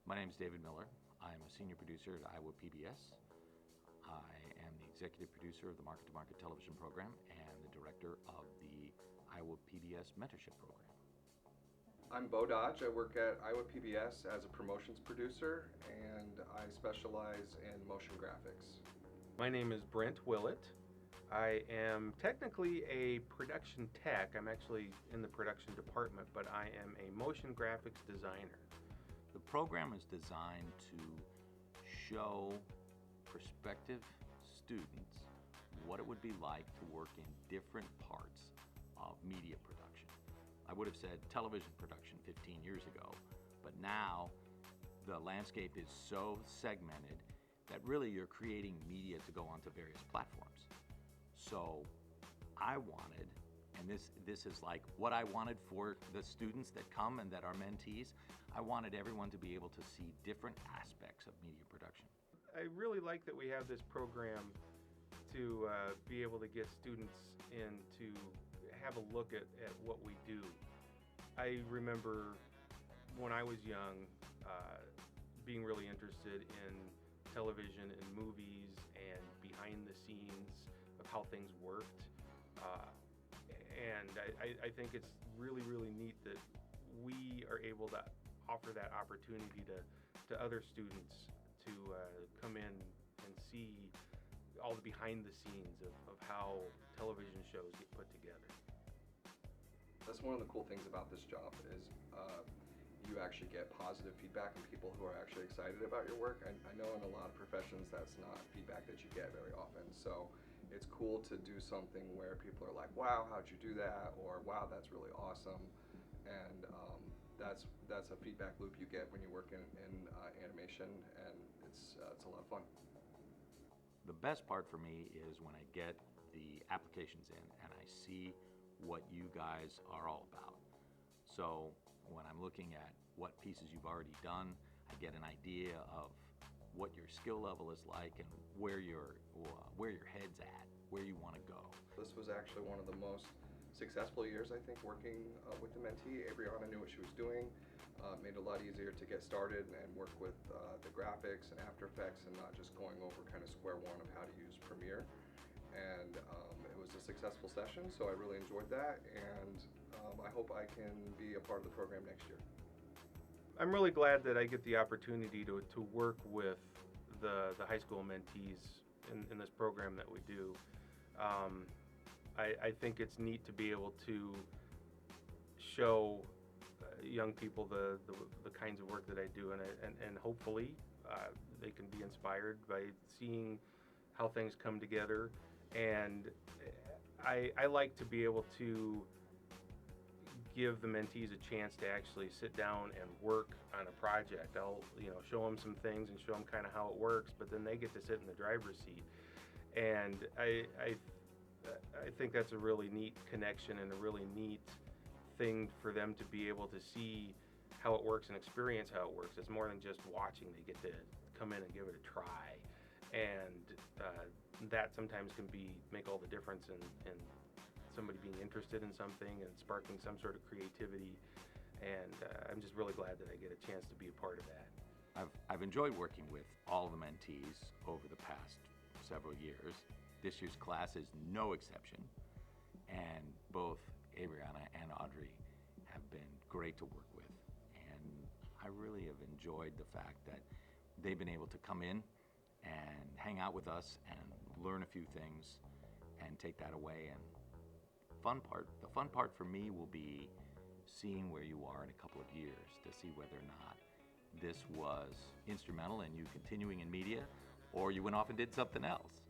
My name is David Miller. I'm a senior producer at Iowa PBS. I am the executive producer of the Market to Market television program and the director of the Iowa PBS mentorship program. I'm Bo Dodge. I work at Iowa PBS as a promotions producer, and I specialize in motion graphics. My name is Brent Willett. I am technically a production tech. I'm actually in the production department, but I am a motion graphics designer. The program is designed to show prospective students what it would be like to work in different parts of media production. I would have said television production 15 years ago, but now the landscape is so segmented that really you're creating media to go onto various platforms. So I wanted, and this is like what I wanted for the students that come and that are mentees, I wanted everyone to be able to see different aspects of media production. I really like that we have this program to be able to get students in to have a look at what we do. I remember when I was young being really interested in television and movies and behind the scenes of how things worked. And I think it's really, really neat that we are able to offer that opportunity to other students to come in and see all the behind the scenes of how television shows get put together. That's one of the cool things about this job is you actually get positive feedback from people who are actually excited about your work. I know in a lot of professions that's not feedback that you get very often. So it's cool to do something where people are like, wow, how'd you do that? Or wow, that's really awesome. And that's a feedback loop you get when you work in animation, and it's a lot of fun. The best part for me is when I get the applications in and I see what you guys are all about. So when I'm looking at what pieces you've already done, I get an idea of what your skill level is like and where your head's at, where you want to go. This was actually one of the most successful years, I think, working with the mentee. Adriana knew what she was doing, made it a lot easier to get started and work with the graphics and After Effects and not just going over kind of square one of how to use Premiere. And it was a successful session, so I really enjoyed that, and I hope I can be a part of the program next year. I'm really glad that I get the opportunity to work with the high school mentees in this program that we do. I think it's neat to be able to show young people the kinds of work that I do, and hopefully they can be inspired by seeing how things come together. And I like to be able to give the mentees a chance to actually sit down and work on a project. I'll show them some things and show them kind of how it works, but then they get to sit in the driver's seat. And I think that's a really neat connection and a really neat thing for them to be able to see how it works and experience how it works. It's more than just watching. They get to come in and give it a try. And that sometimes can make all the difference in somebody being interested in something and sparking some sort of creativity. And I'm just really glad that I get a chance to be a part of that. I've enjoyed working with all the mentees over the past several years. This year's class is no exception, and both Adriana and Audrey have been great to work with. And I really have enjoyed the fact that they've been able to come in and hang out with us and learn a few things and take that away. And the fun part for me will be seeing where you are in a couple of years to see whether or not this was instrumental in you continuing in media or you went off and did something else.